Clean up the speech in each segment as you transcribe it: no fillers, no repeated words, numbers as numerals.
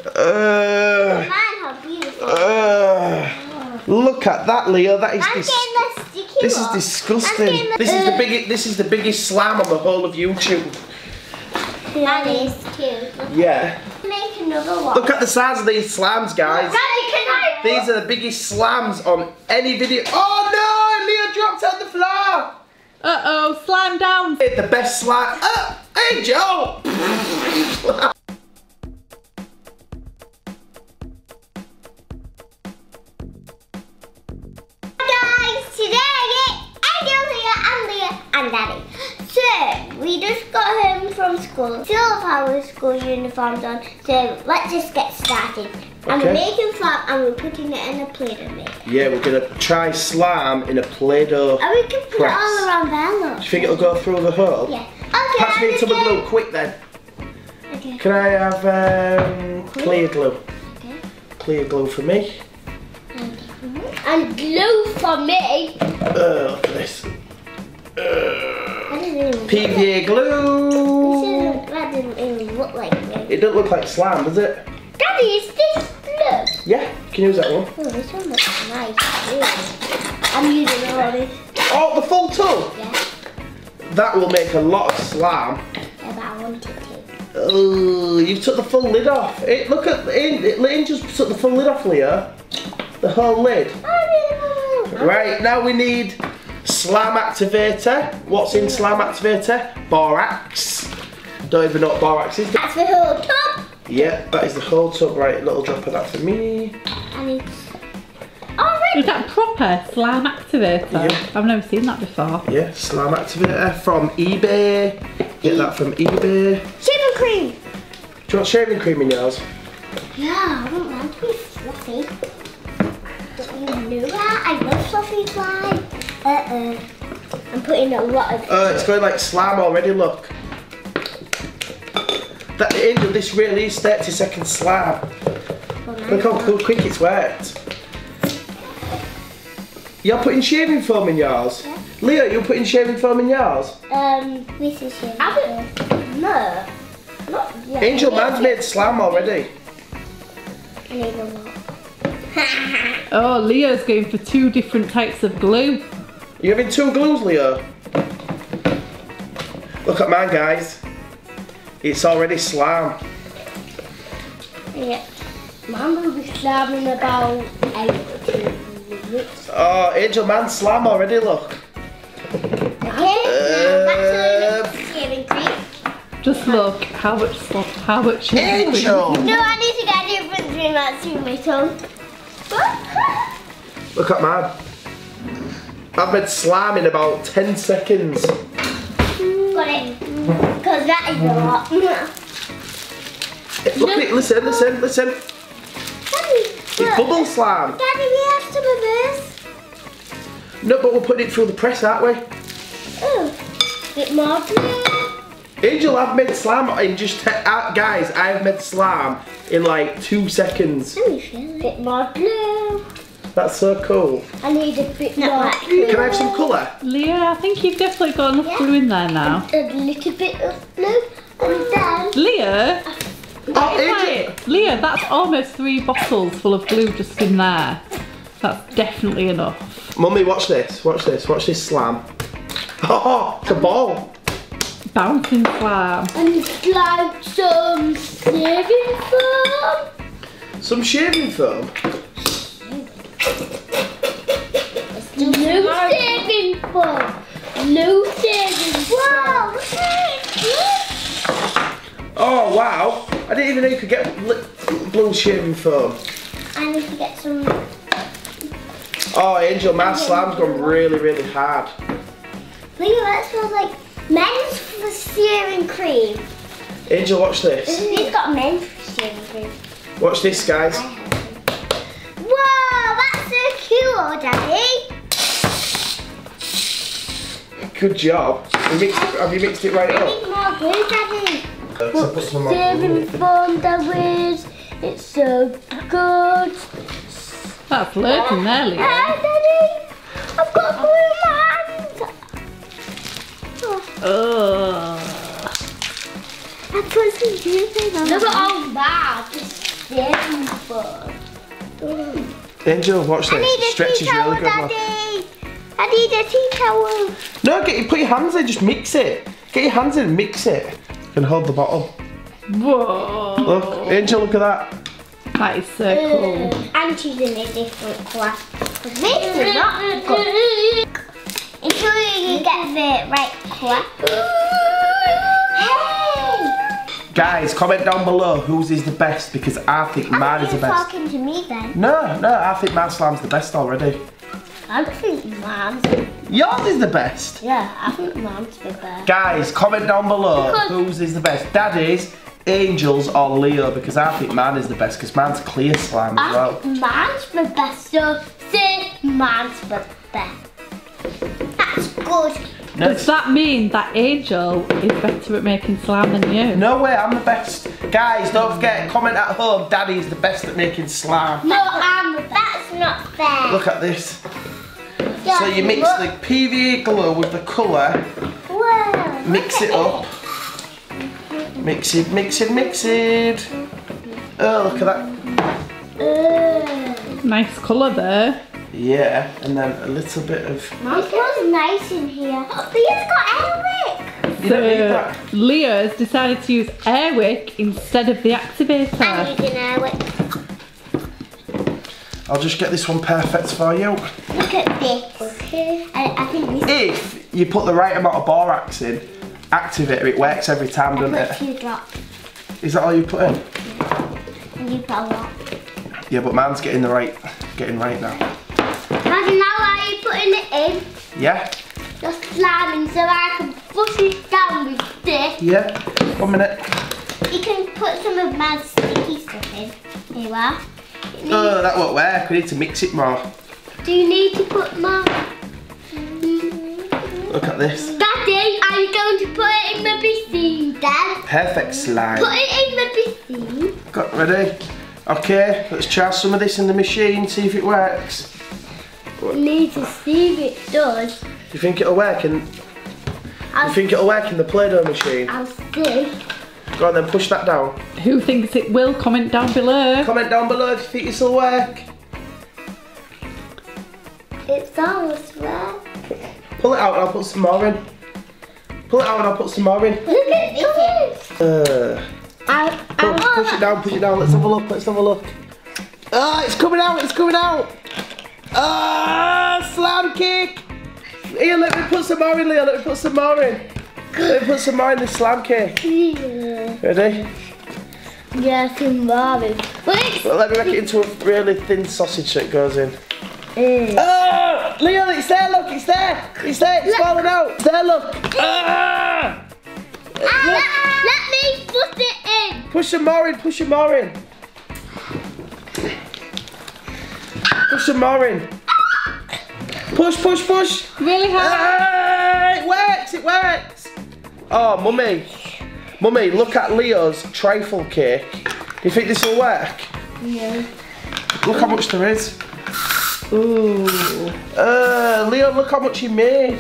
Man, how beautiful. Look at that, Leo. That is This is disgusting. This is the biggest slime on the whole of YouTube. That is too. Yeah. Make another one. Look at the size of these slams, guys. Daddy, can I? These are the biggest slams on any video. Oh no! Leo dropped on the floor. Uh-oh, slime down. The best slime. Hey, Joe. And Daddy. So, we just got home from school. Still have our school uniforms on. So, let's just get started. And we're making slime and we're putting it in a Play-Doh mix. Yeah, we're going to try slime in a Play-Doh And we can put it all around there, look. Do you think it'll go through the hole? Yeah. Okay. Pass me some glue, quick then. Okay. Can I have clear glue? Okay. Clear glue for me. And glue for me. Look at this. PVA glue. That didn't even look like me. It doesn't look like slime, does it? Daddy, is this glue? Yeah, you can use that one. Oh, this one looks nice. I'm using all this. Oh, the full tub? Yeah. That will make a lot of slime. Yeah, but I want it to. Oh, you took the full lid off. Look at Lynn just took the full lid off, Leah. The whole lid. Right, now we need slime activator. What's in slime activator? Borax. Don't even know what borax is. That's the whole tub. Yeah, that is the whole tub. Right, a little drop of that for me. And it's already. Is that proper slime activator? Yeah. I've never seen that before. Yeah, slime activator from eBay. Get that from eBay. Shaving cream. Do you want shaving cream in yours? Yeah, I don't want to be fluffy. Don't you know that? I love fluffy slime. I'm putting a lot of. Oh, it's going like slime already. Look. That Angel, this really is 30-second slime. Look how quick it's worked. You're putting shaving foam in yours? Yeah. Leo, you're putting shaving foam in yours? This is shaving foam. No. Not yet. Angel, man's made slime already. I need a lot. Oh, Leo's going for 2 different types of glue. You having 2 glues, Leo? Look at mine, guys. It's already slime. Yeah. Mine will be slime in about 8 or 2 minutes. Oh, Angel, man's slime already, look. Okay, that's shaving cream. Just look how much shaving cream. Angel! No, I need to get a different cream out through my tongue. Look at mine. I've made slime in about 10 seconds. Got it. Because that is a lot. Look at it, listen. Daddy, It's bubble slime. Daddy, we have some of this. No, but we're putting it through the press, aren't we? Oh, bit more blue. Angel, I've made slime in just guys, I've made slime in like 2 seconds. Let me feel it. Bit more blue. That's so cool. I need a bit more blue. Can I have some colour? Leah, I think you've definitely got enough glue in there now. A little bit of blue. And then... Leah? Oh, Angel! Leah, that's almost 3 bottles full of glue just in there. That's definitely enough. Mummy, watch this. Watch this slime. Oh, it's a ball. Bouncing slime. And it's like some shaving foam. Some shaving foam? No shaving foam. No shaving foam. Wow, look at it. Oh, wow. I didn't even know you could get blue shaving foam. I need to get some. Oh, Angel, my slime's gone really, really hard. Look at that, smells like men's shaving cream. Angel, watch this. He's got men's shaving cream. Watch this, guys. Whoa, that's so cool, Daddy. Good job. Have you mixed it right I up? need more glue, Daddy. Look, shaving foam there is. It's so good. That's loads in there, Leah. Hey, Daddy, I've got glue in my hands. Oh. I put some juice in. Look at all that. Angel, watch this. Stretch is really good. Daddy. I need a tea towel. No, put your hands in, just mix it. Get your hands in and mix it. You can hold the bottle. Whoa. Look, Angel, look at that. That is so cool. I'm choosing a different colour. This is not good. Ensure you get the right colour. Hey! Guys, comment down below whose is the best, because I think mine is the best. Talking to me then. No, I think my slime's the best already. I think mine's. Yours is the best. Yeah, I think mine's the best. Guys, comment down below whose is the best. Daddy's, Angel's or Leo, because I think mine is the best, because mine's clear slime as well. Mine's the best, so say mine's the best. That's good. No, Does that mean that Angel is better at making slime than you? no way, I'm the best. Guys, don't forget, comment at home, Daddy's the best at making slime. No, I'm the best. That's not fair. Look at this. Yeah, So you mix the PVA glue with the colour, Whoa, mix it up. Mix it, mix it, mix it. Oh, look at that. Nice colour there. Yeah, and then a little bit of... It smells nice in here. But it's got airwick. You don't need that. Leo has decided to use Airwick instead of the I'm activator. using airwick. I'll just get this one perfect for you. Look at this. Okay. I think this. If you put the right amount of borax in, activator, it works every time, doesn't I put it? 2 drops. Is that all you put in? And you put a lot. Yeah, but mine's getting right now. Imagine now are you putting it in? Yeah? Just slamming so I can push it down with this. Yeah? 1 minute. You can put some of my sticky stuff in. Here you are. Oh, that won't work. We need to mix it more. Do you need to put more? Look at this. Daddy, I'm going to put it in my piscine, Dad. Perfect slime. Put it in my piscine. Got ready? Okay, let's try some of this in the machine, see if it works. I need to see if it does. You think it'll work in... You think it'll work in the Play-Doh machine? I'll see. Go on then, push that down. Who thinks it will? Comment down below. Comment down below if you think this will work. It's almost there. Pull it out and I'll put some more in. Pull it out and I'll put some more in. Look at this. Push it down, let's have a look, Ah, it's coming out. Ah, slam cake. Here, let me put some more in, Leo, let me put some more in. Let me put some more in this slam cake. Yeah. Ready? Yeah, some ramen. Well, let me make it into a really thin sausage so it goes in. Oh, Leo, it's there, look, it's there, it's falling out, it's there, look. Ah! Let me put it in. Push some more in, Push some more in. Push. Really hard. Ah, it works. Oh, Mummy, look at Leo's trifle cake. Do you think this will work? Yeah. Look how much there is. Ooh. Leo, look how much he made.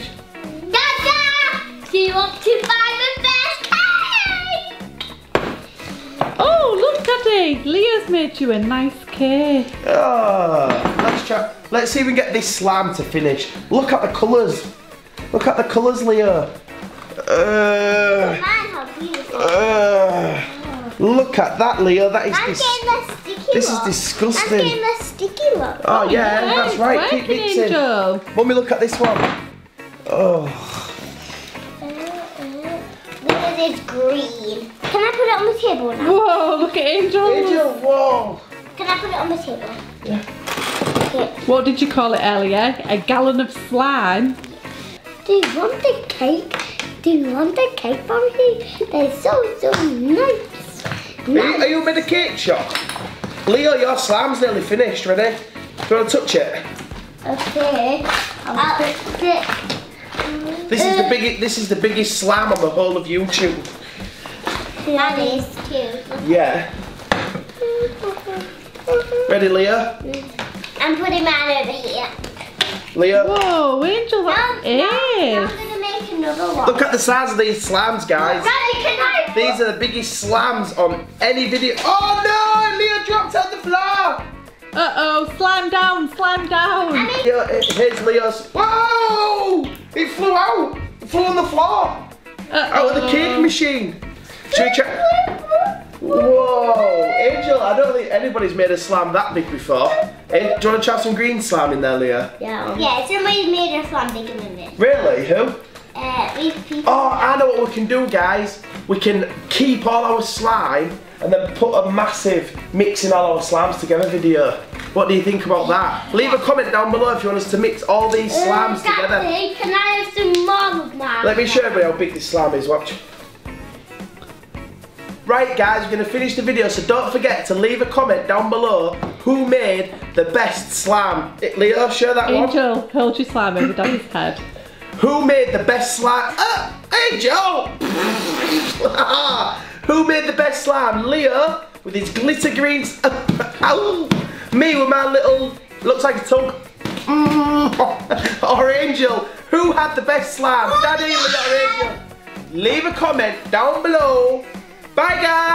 Dada! Do you want to buy the best cake? Oh, look, Daddy. Leo's made you a nice cake. Oh, let's try. Let's see if we can get this slime to finish. Look at the colours. Leo. Mine, how beautiful. Look at that, Leo. That is I'm getting the sticky This is one. disgusting. I'm getting the sticky one. Oh yeah, that's right. it's Keep working, mixing. Angel. Mummy, look at this one. Oh. Look at this green. Can I put it on the table now? Whoa, look at Angel. Angel, whoa. Can I put it on the table? Yeah. Okay. What did you call it earlier? A gallon of slime? Do you want the cake? Do you want the cake from me? They're so nice. Are you made a cake shop? Leo, your slime's nearly finished. Ready? Do you want to touch it? Okay. I'll put it. This is the biggest slime on the whole of YouTube. That is too. Yeah. Ready, Leo? I'm putting mine over here. Leo. Whoa, Angel, Now that's I'm it. gonna make another one. Look at the size of these slams, guys. Daddy, can I? These are the biggest slams on any video. Oh no! Leo dropped down, slime down. Here's Leo's. Whoa! It flew out. It flew on the floor. Out of the cake machine. Should we try? Whoa, Angel, I don't think anybody's made a slime that big before. Do you want to try some green slime in there, Leah? Yeah. Yeah, somebody made a slime bigger than this. Really? Who? These people. Oh, I know what we can do, guys. We can keep all our slime and then put a massive mixing all our slimes together video. What do you think about that? Leave a comment down below if you want us to mix all these slimes together. Daddy, can I have some more of mine? Let me show everybody how big this slime is, watch. Right guys, we're going to finish the video, so don't forget to leave a comment down below who made the best slime. Leo, show that one. Angel, hold your slime over Daddy's head. Who made the best slime? Angel! Who made the best slime? Leo with his glitter greens. Me with my little, looks like a tongue. Or Angel, who had the best slime? Daddy, Leo, or Angel? Leave a comment down below. Bye guys!